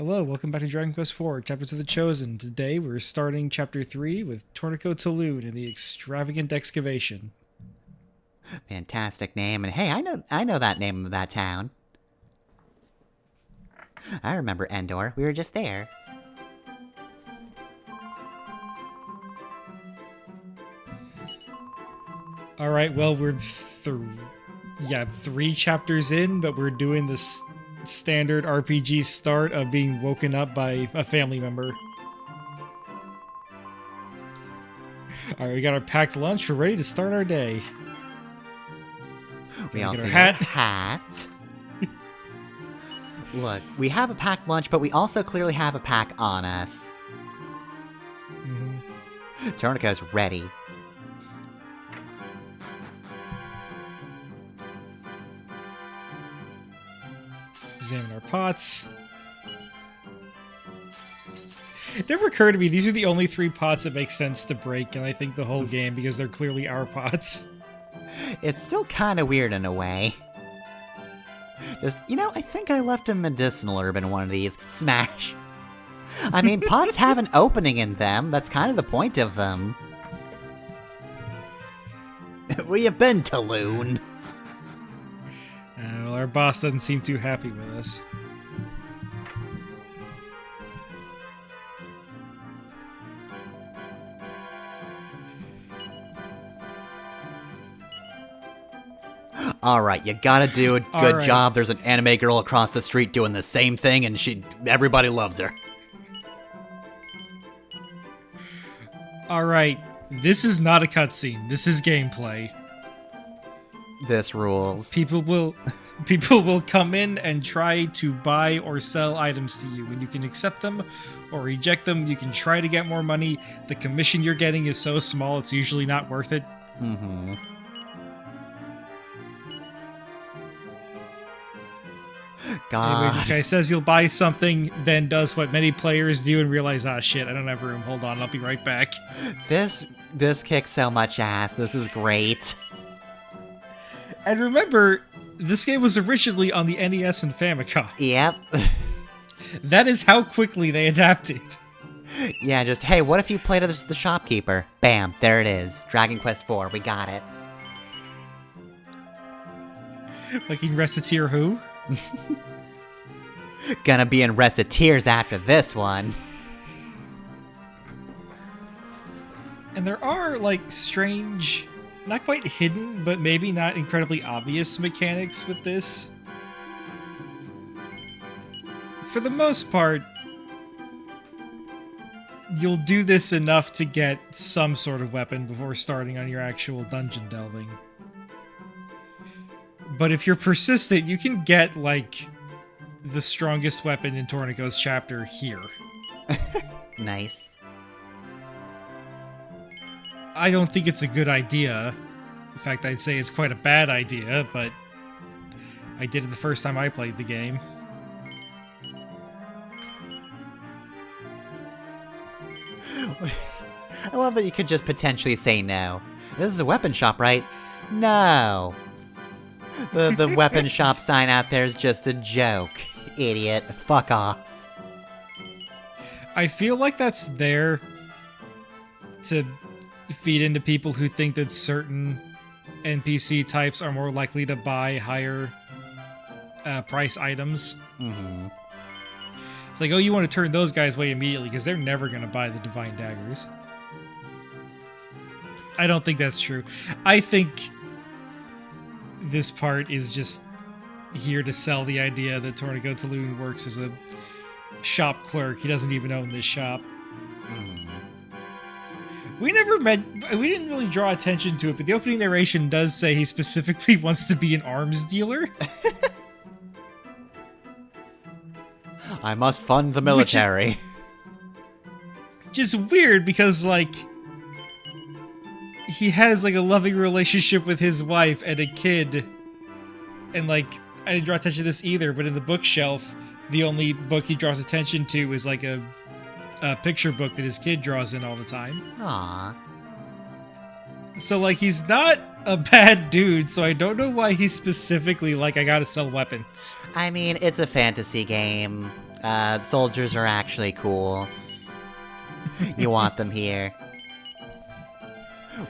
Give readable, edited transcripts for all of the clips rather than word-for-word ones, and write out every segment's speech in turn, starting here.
Hello, welcome back to Dragon Quest IV, Chapters of the Chosen. Today we're starting Chapter 3 with Torneko Taloon and the Extravagant Excavation. Fantastic name, and hey, I know that name of that town. I remember Endor. We were just there. Alright, well, we're three chapters in, but we're doing this standard RPG start of being woken up by a family member. Alright, we got our packed lunch. We're ready to start our day. We also our have hat. a hat. Look, we have a packed lunch, but we also clearly have a pack on us. Torneko's ready. Examine our pots. It never occurred to me, these are the only three pots that make sense to break, and I think the whole game, because they're clearly our pots. It's still kind of weird in a way. I think I left a medicinal herb in one of these. Smash! I mean, pots have an opening in them. That's kind of the point of them. Where you been, Taloon? Well, our boss doesn't seem too happy with us. Alright, you gotta do a good Alright. job. There's an anime girl across the street doing the same thing, and everybody loves her. Alright, this is not a cutscene. This is gameplay. This rules. People will come in and try to buy or sell items to you, and you can accept them or reject them. You can try to get more money. The commission you're getting is so small, it's usually not worth it. Mm-hmm. God. Anyways, this guy says you'll buy something, then does what many players do and realize, ah, shit, I don't have room. Hold on, I'll be right back. This kicks so much ass. This is great. And remember, this game was originally on the NES and Famicom. Yep. That is how quickly they adapted. Yeah, just, hey, what if you played as the shopkeeper? Bam, there it is. Dragon Quest IV, we got it. Like in Reciteer Who? Gonna be in Reciteers after this one. And there are, like, strange, not quite hidden, but maybe not incredibly obvious mechanics with this. For the most part, you'll do this enough to get some sort of weapon before starting on your actual dungeon delving. But if you're persistent, you can get, like, the strongest weapon in Torneko's chapter here. Nice. I don't think it's a good idea. In fact, I'd say it's quite a bad idea, but I did it the first time I played the game. I love that you could just potentially say no. This is a weapon shop, right? No. The weapon shop sign out there is just a joke. Idiot. Fuck off. I feel like that's there to feed into people who think that certain NPC types are more likely to buy higher price items. Mm-hmm. It's like, oh, you want to turn those guys away immediately because they're never going to buy the Divine Daggers. I don't think that's true. I think this part is just here to sell the idea that Torneko Taloon works as a shop clerk. He doesn't even own this shop. We didn't really draw attention to it, but the opening narration does say he specifically wants to be an arms dealer. I must fund the military. Just weird because, like, he has, like, a loving relationship with his wife and a kid. And, like, I didn't draw attention to this either, but in the bookshelf, the only book he draws attention to is, like, a picture book that his kid draws in all the time. Aww. So, like, he's not a bad dude, so I don't know why he's specifically like, I gotta sell weapons. I mean, it's a fantasy game. Soldiers are actually cool. You want them here.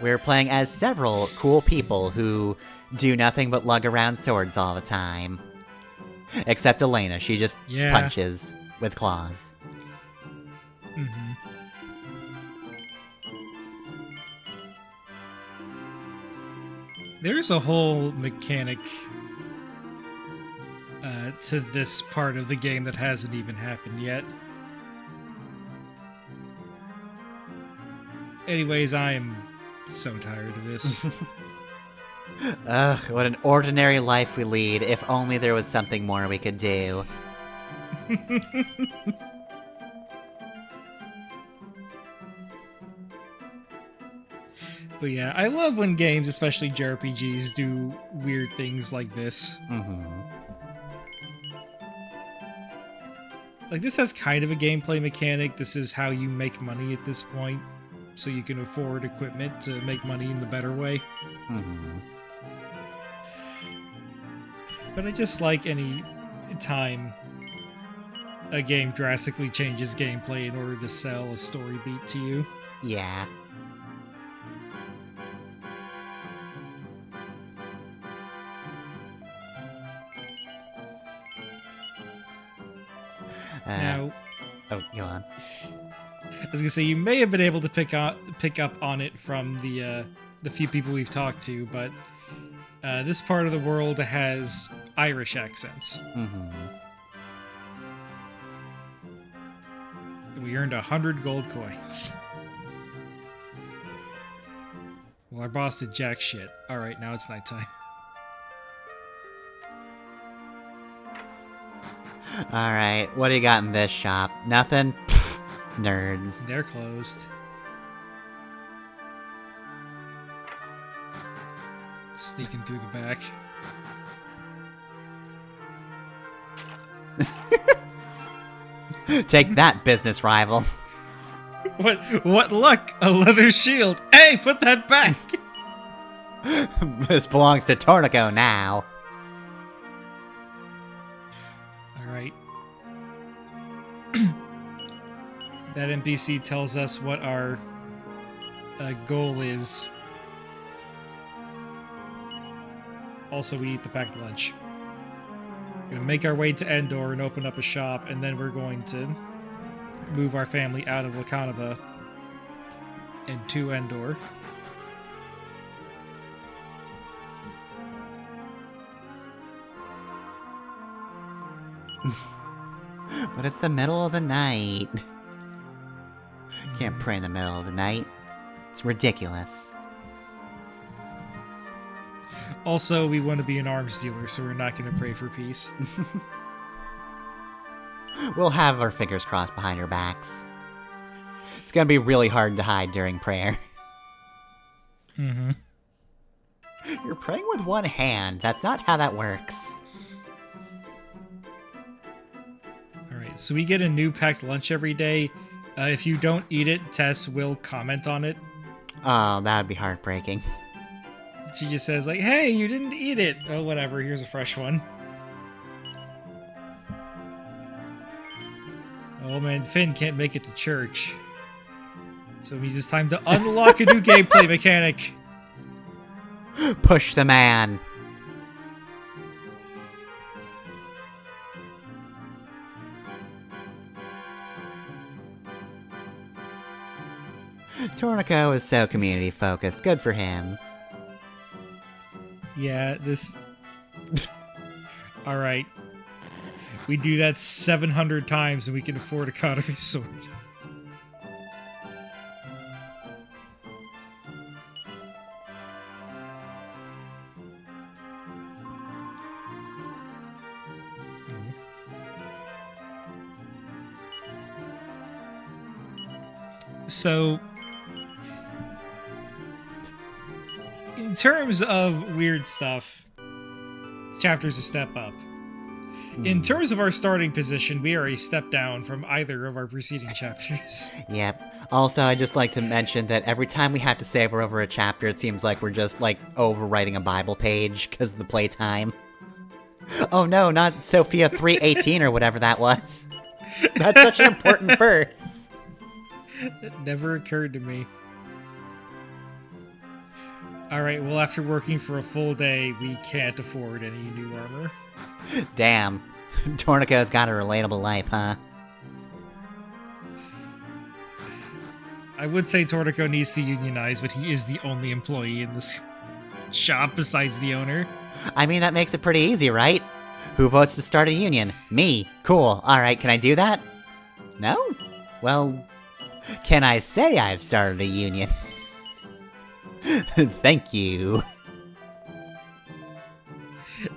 We're playing as several cool people who do nothing but lug around swords all the time. Except Elena, she just punches with claws. Mm-hmm. There's a whole mechanic to this part of the game that hasn't even happened yet. Anyways, I am so tired of this. Ugh, what an ordinary life we lead, if only there was something more we could do. But yeah, I love when games, especially JRPGs, do weird things like this. Mm-hmm. Like, this has kind of a gameplay mechanic. This is how you make money at this point, so you can afford equipment to make money in the better way. Mm-hmm. But I just like any time a game drastically changes gameplay in order to sell a story beat to you. Yeah. Now, oh, go on. I was gonna say, you may have been able to pick up on it from the few people we've talked to, but this part of the world has Irish accents. Mm-hmm. We earned 100 gold coins. Well, our boss did jack shit. Alright, now it's nighttime. Alright, what do you got in this shop? Nothing? Pfft, nerds. They're closed. Sneaking through the back. Take that, business rival. What luck! A leather shield! Hey, put that back! This belongs to Torneko now. Alright. That NPC tells us what our goal is. Also, we eat the packed lunch. We're gonna make our way to Endor and open up a shop, and then we're going to move our family out of Lakanaba and to Endor. But it's the middle of the night. Can't pray in the middle of the night. It's ridiculous. Also, we want to be an arms dealer, so we're not going to pray for peace. We'll have our fingers crossed behind our backs. It's gonna be really hard to hide during prayer. Mm-hmm. You're praying with one hand. That's not how that works. Alright, so we get a new packed lunch every day. If you don't eat it, Tess will comment on it. Oh, that would be heartbreaking. She just says, like, hey, you didn't eat it! Oh, whatever, here's a fresh one. Oh man, Finn can't make it to church. So it means it's time to unlock a new gameplay mechanic. Push the man. Torneko is so community focused. Good for him. Yeah, this... Alright. We do that 700 times and we can afford a Katari sword. So, in terms of weird stuff, this chapter's a step up. In terms of our starting position, we are a step down from either of our preceding chapters. Yep. Also, I'd just like to mention that every time we have to savor over a chapter, it seems like we're just, like, overwriting a Bible page because of the playtime. Oh no, not Sophia 3:18 or whatever that was. That's such an important verse. It never occurred to me. Alright, well, after working for a full day, we can't afford any new armor. Damn. Torneko's got a relatable life, huh? I would say Torneko needs to unionize, but he is the only employee in this shop besides the owner. I mean, that makes it pretty easy, right? Who votes to start a union? Me. Cool. Alright, can I do that? No? Well, can I say I've started a union? Thank you.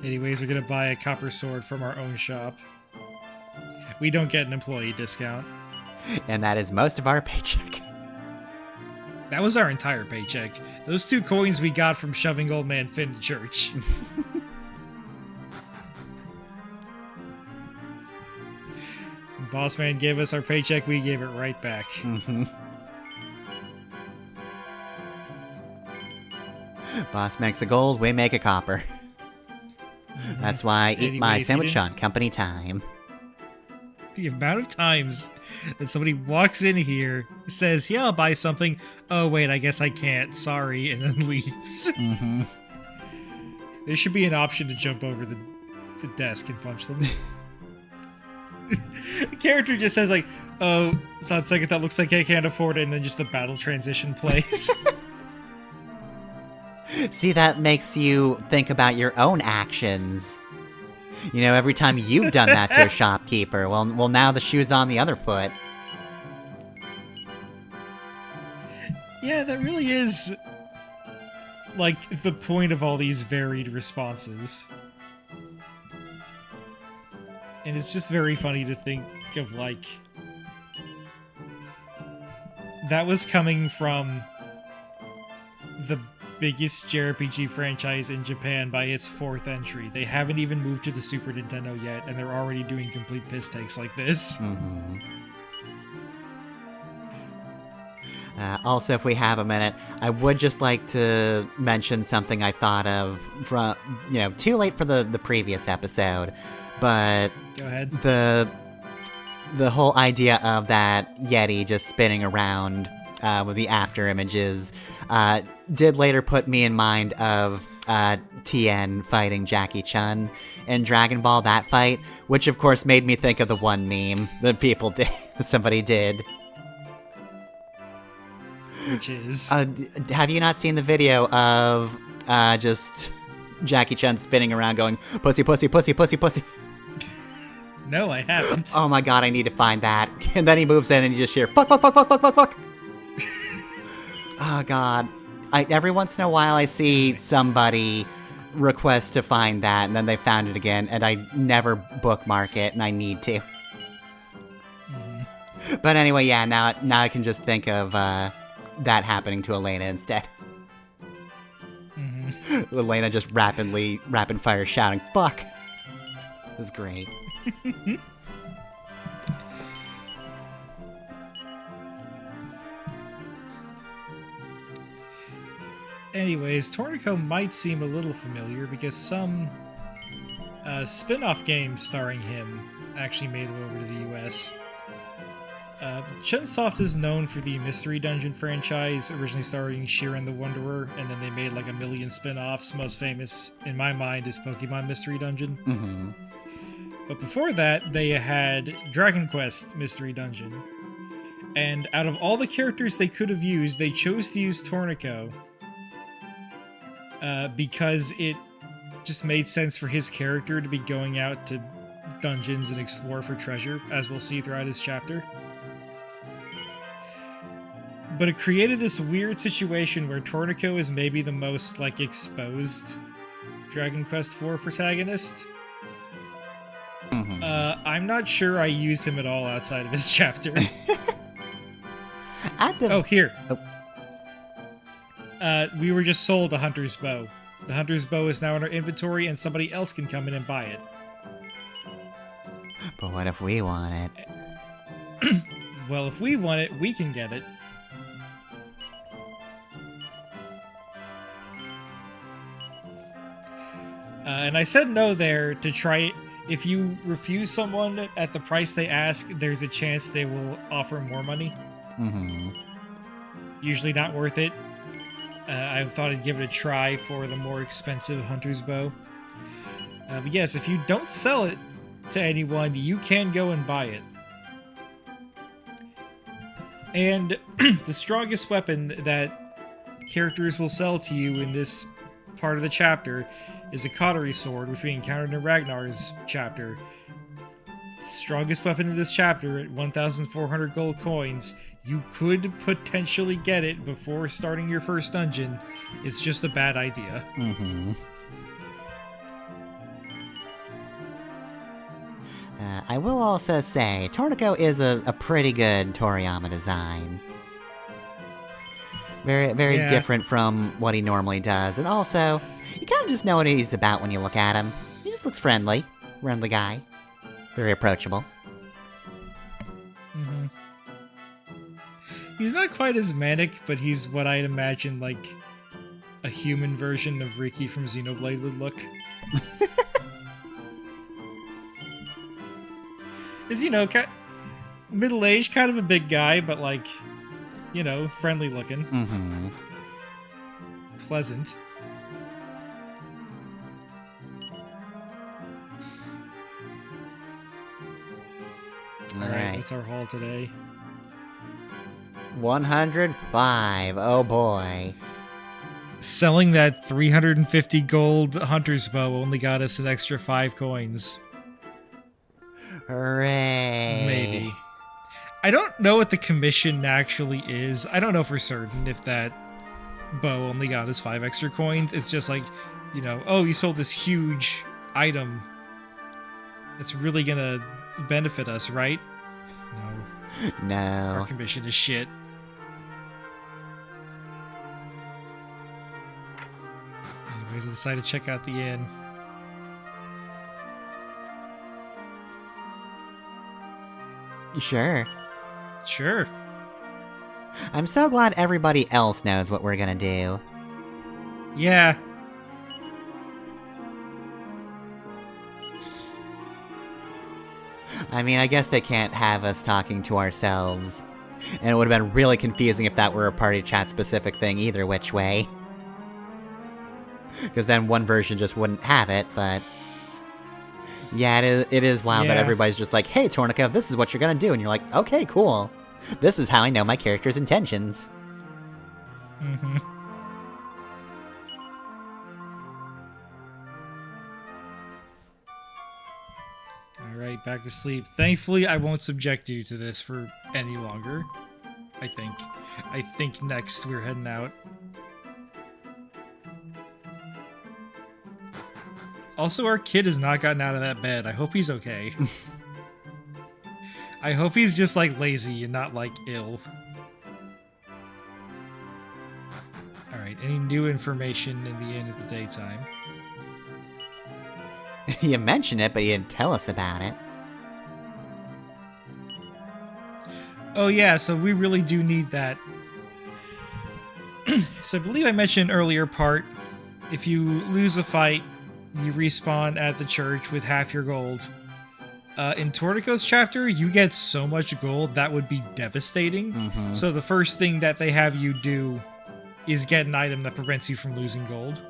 Anyways, we're gonna buy a copper sword from our own shop. We don't get an employee discount. And that is most of our paycheck. That was our entire paycheck. Those 2 coins we got from shoving Old Man Finn to church. Boss man gave us our paycheck, we gave it right back. Mm-hmm. Boss makes a gold, we make a copper. That's why I eat my Anyways, sandwich on company time. The amount of times that somebody walks in here, says, yeah, I'll buy something. Oh, wait, I guess I can't. Sorry. And then leaves. Mm-hmm. There should be an option to jump over the desk and punch them. The character just says, like, oh, so on second that looks like I can't afford it, and then just the battle transition plays. See, that makes you think about your own actions. You know, every time you've done that to a shopkeeper, well, now the shoe's on the other foot. Yeah, that really is, like, the point of all these varied responses. And it's just very funny to think of, like, that was coming from the biggest JRPG franchise in Japan by its 4th entry. They haven't even moved to the Super Nintendo yet, and they're already doing complete piss takes like this. Mm-hmm. Also, if we have a minute, I would just like to mention something I thought of from, too late for the previous episode, but Go ahead. The whole idea of that Yeti just spinning around with the after images did later put me in mind of Tien fighting Jackie Chun in Dragon Ball, that fight, which of course made me think of the one meme that somebody did. Which is? Have you not seen the video of just Jackie Chun spinning around going, pussy, pussy, pussy, pussy, pussy? No, I haven't. Oh my god, I need to find that. And then he moves in and you just hear, fuck, fuck, fuck, fuck, fuck, fuck, fuck. Oh god. Every once in a while I see somebody request to find that, and then they found it again, and I never bookmark it, and I need to. But anyway, yeah, now I can just think of that happening to Elena instead. Elena just rapid fire shouting, fuck. It was great. Anyways, Torneko might seem a little familiar because some spin-off games starring him actually made it over to the US. Chunsoft is known for the Mystery Dungeon franchise, originally starring Shiren the Wanderer, and then they made like a million spin-offs. Most famous, in my mind, is Pokemon Mystery Dungeon. Mm-hmm. But before that, they had Dragon Quest Mystery Dungeon. And out of all the characters they could have used, they chose to use Torneko. Because it just made sense for his character to be going out to dungeons and explore for treasure, as we'll see throughout his chapter. But it created this weird situation where Torneko is maybe the most, like, exposed Dragon Quest IV protagonist. Mm-hmm. I'm not sure I use him at all outside of his chapter. Oh, here. Oh. We were just sold a Hunter's Bow. The Hunter's Bow is now in our inventory, and somebody else can come in and buy it. But what if we want it? Well, if we want it, we can get it. And I said no there to try... if you refuse someone at the price they ask, there's a chance they will offer more money. Mm-hmm. Usually not worth it. I thought I'd give it a try for the more expensive hunter's bow. But yes, if you don't sell it to anyone, you can go and buy it. And the strongest weapon that characters will sell to you in this part of the chapter is a cautery sword, which we encountered in Ragnar's chapter. Strongest weapon in this chapter at 1,400 gold coins. You could potentially get it before starting your first dungeon. It's just a bad idea. Mm-hmm. I will also say, Torneko is a pretty good Toriyama design. Very Yeah. different from what he normally does, and also, you kind of just know what he's about when you look at him. He just looks friendly. Friendly guy. Very approachable. Mm-hmm. He's not quite as manic, but he's what I'd imagine like a human version of Riki from Xenoblade would look. Is, you know, middle-aged, kind of a big guy, but like, you know, friendly looking. Mm-hmm. Pleasant. Alright, what's our haul today? 105, oh boy. Selling that 350 gold hunter's bow only got us an extra 5 coins. Hooray. Maybe. I don't know what the commission actually is. I don't know for certain if that bow only got us 5 extra coins. It's just like, you know, oh, you sold this huge item that's really gonna benefit us, right? No. No. Our commission is shit. Anyways, I decided to check out the inn. Sure. Sure. I'm so glad everybody else knows what we're gonna do. Yeah. I mean, I guess they can't have us talking to ourselves. And it would have been really confusing if that were a party chat specific thing either which way. Because then one version just wouldn't have it, but... Yeah, it is wild that everybody's just like, hey, Torneko, this is what you're gonna do. And you're like, okay, cool. This is how I know my character's intentions. Mm-hmm. Alright, back to sleep. Thankfully, I won't subject you to this for any longer. I think. I think next we're heading out. Also, our kid has not gotten out of that bed. I hope he's okay. I hope he's just, like, lazy and not, like, ill. Alright, any new information in the end of the daytime? You mentioned it, but you didn't tell us about it. Oh yeah, so we really do need that. So I believe I mentioned earlier part, if you lose a fight, you respawn at the church with half your gold. In Torneko's chapter, you get so much gold that would be devastating. Mm-hmm. So the first thing that they have you do is get an item that prevents you from losing gold.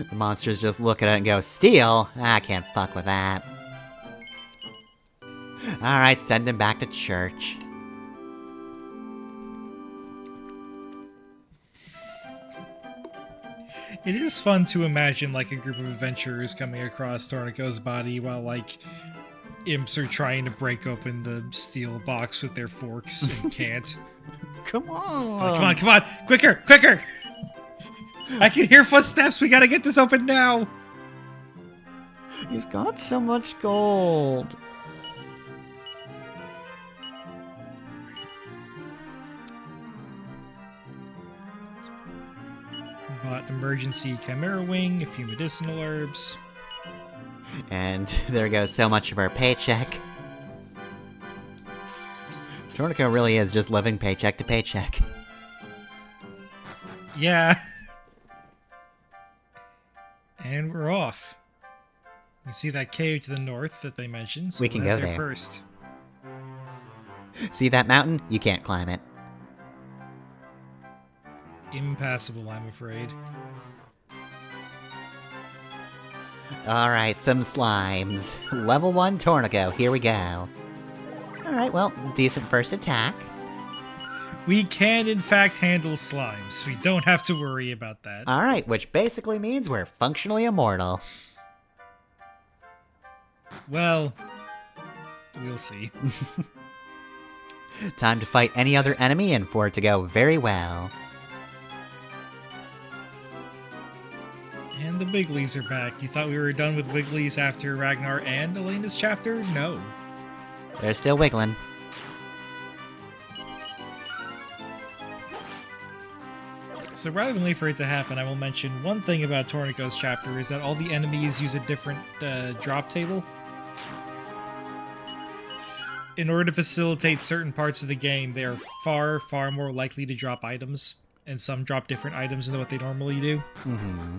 The monsters just look at it and go, steal? I can't fuck with that. Alright, send him back to church. It is fun to imagine, like, a group of adventurers coming across Torneko's body while, like, imps are trying to break open the steel box with their forks and can't. Come on! Like, come on, come on! Quicker, quicker! I can hear footsteps! We gotta get this open now! He's got so much gold. Bought emergency chimera wing, a few medicinal herbs. And there goes so much of our paycheck. Torneko really is just living paycheck to paycheck. Yeah. And we're off. You see that cave to the north that they mentioned, so We can we'll go head there. first. See that mountain? You can't climb it. Impassable, I'm afraid. Alright, some slimes. Level 1 Torneko, here we go. Alright, well, decent first attack. We can, in fact, handle slimes. We don't have to worry about that. Alright, which basically means we're functionally immortal. Well, we'll see. Time to fight any other enemy and for it to go very well. And the Bigleys are back. You thought we were done with Bigleys after Ragnar and Elena's chapter? No. They're still wiggling. So rather than wait for it to happen, I will mention one thing about Torneko's chapter is that all the enemies use a different drop table. In order to facilitate certain parts of the game, they are far, far more likely to drop items, and some drop different items than what they normally do. Mm-hmm.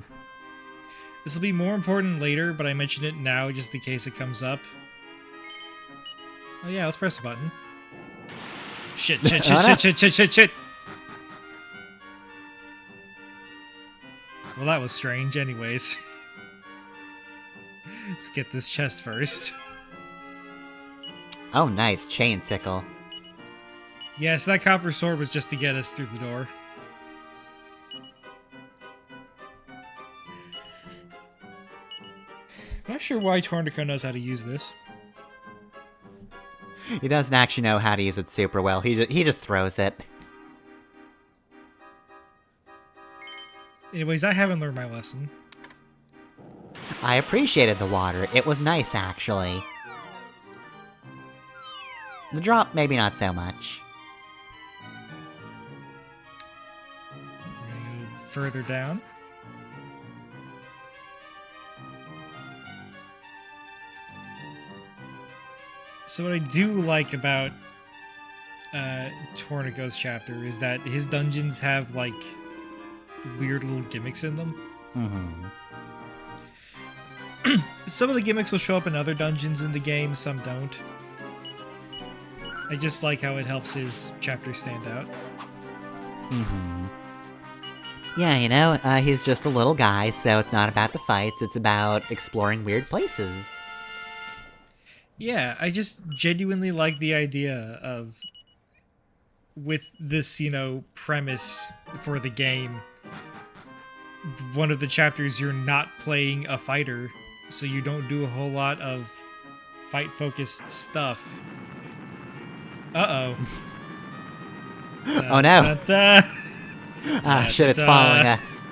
This will be more important later, but I mention it now just in case it comes up. Oh yeah, let's press the button. Shit, shit, shit, shit, shit, shit, shit, shit! Well, that was strange anyways. Let's get this chest first. Oh, nice. Chain sickle. Yes, that copper sword was just to get us through the door. I'm not sure why Torneko knows how to use this. He doesn't actually know how to use it super well. He just throws it. Anyways, I haven't learned my lesson. I appreciated the water. It was nice, actually. The drop, maybe not so much. We're gonna go further down. So what I do like about Torneko's chapter is that his dungeons have, like, weird little gimmicks in them. Mm-hmm. Some of the gimmicks will show up in other dungeons in the game, some don't. I just like how it helps his chapter stand out. Mm-hmm. Yeah, you know, he's just a little guy, so it's not about the fights, it's about exploring weird places. Yeah, I just genuinely like the idea of, with this, you know, premise for the game, one of the chapters you're not playing a fighter, so you don't do a whole lot of fight-focused stuff. Uh-oh. Oh no! Ah, shit, it's following us.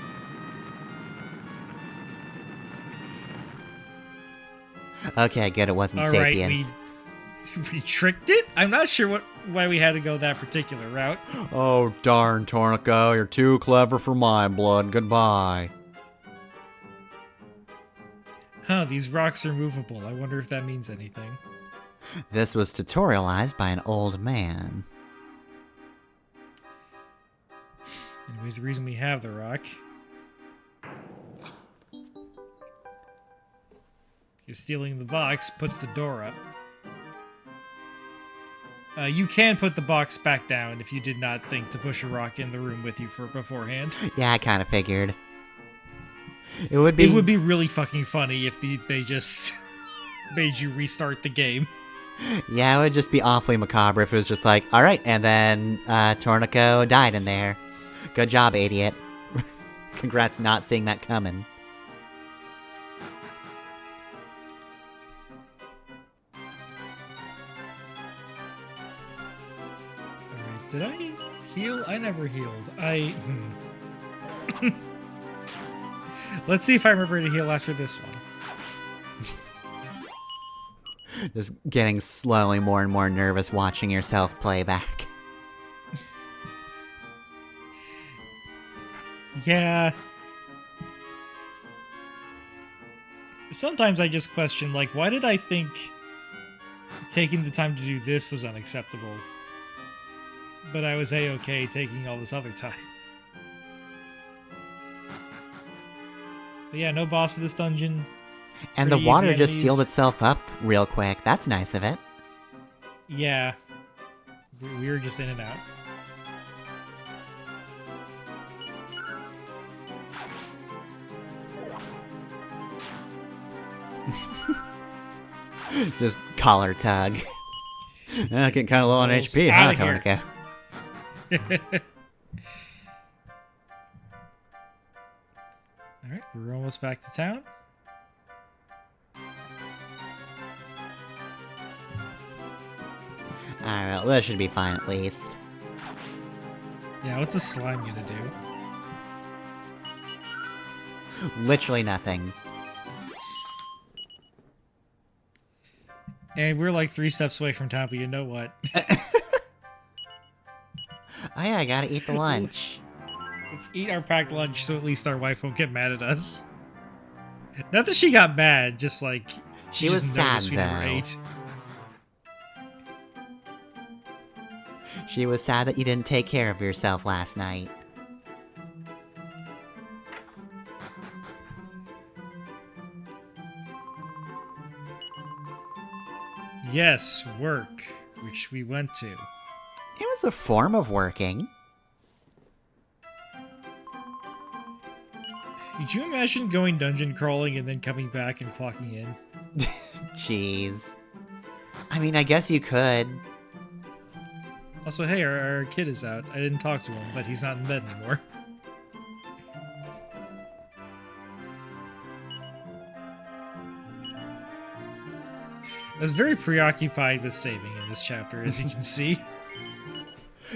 Okay, good, it wasn't Alright, Sapiens. we tricked it? I'm not sure why we had to go that particular route. Oh, darn, Torneko, you're too clever for my blood. Goodbye. Huh, these rocks are movable. I wonder if that means anything. This was tutorialized by an old man. Anyways, the reason we have the rock is stealing the box puts the door up. You can put the box back down if you did not think to push a rock in the room with you beforehand. Yeah, I kind of figured. It would be really fucking funny if they just made you restart the game. Yeah, it would just be awfully macabre if it was just like, alright, and then Torneko died in there. Good job, idiot. Congrats not seeing that coming. Alright, did I heal? I never healed. Let's see if I remember to heal after this one. Just getting slowly more and more nervous watching yourself play back. Yeah. Sometimes I just question, like, why did I think taking the time to do this was unacceptable? But I was A-okay taking all this other time. But yeah, no boss of this dungeon. And the Pretty water easy just enemies. sealed itself up real quick. That's nice of it. Yeah. We were just in and out. Just collar tug. Getting kind of low on Souls HP, huh, outta here. Torneko? Alright, we're almost back to town. Alright, well, that should be fine at least. Yeah, what's a slime gonna do? Literally nothing. And we're like 3 steps away from town, but you know what? Oh yeah, I gotta eat the lunch. Let's eat our packed lunch so at least our wife won't get mad at us. Not that she got mad, just like She just was noticed sad, we never though. ate. She was sad that you didn't take care of yourself last night. Yes, work, which we went to. It was a form of working. Could you imagine going dungeon crawling and then coming back and clocking in? Jeez. I mean, I guess you could. Also, hey, our kid is out. I didn't talk to him, but he's not in bed anymore. I was very preoccupied with saving in this chapter, as you can see.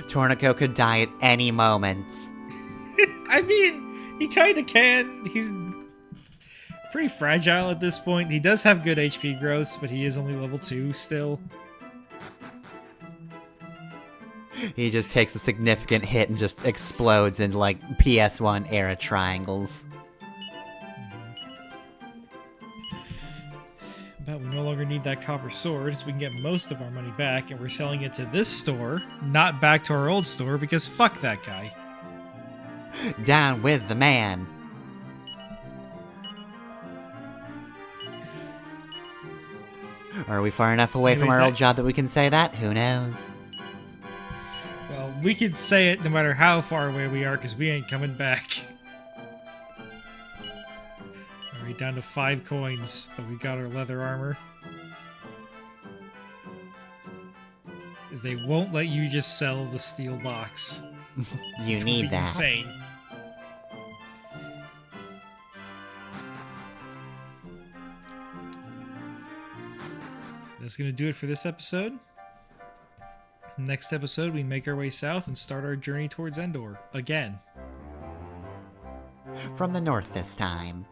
Torneko could die at any moment. I mean, he kind of can. He's pretty fragile at this point. He does have good HP growths, but he is only level 2 still. He just takes a significant hit and just explodes into, like, PS1 era triangles. But we no longer need that copper sword, so we can get most of our money back, and we're selling it to this store, not back to our old store, because fuck that guy. Down with the man. Are we far enough away from Anyways, our old job that we can say that? Who knows? Well, we could say it no matter how far away we are, because we ain't coming back. Alright, down to 5 coins, but we got our leather armor. They won't let you just sell the steel box. You Which would need be that. Insane. That's gonna do it for this episode. Next episode, we make our way south and start our journey towards Endor again. From the north this time.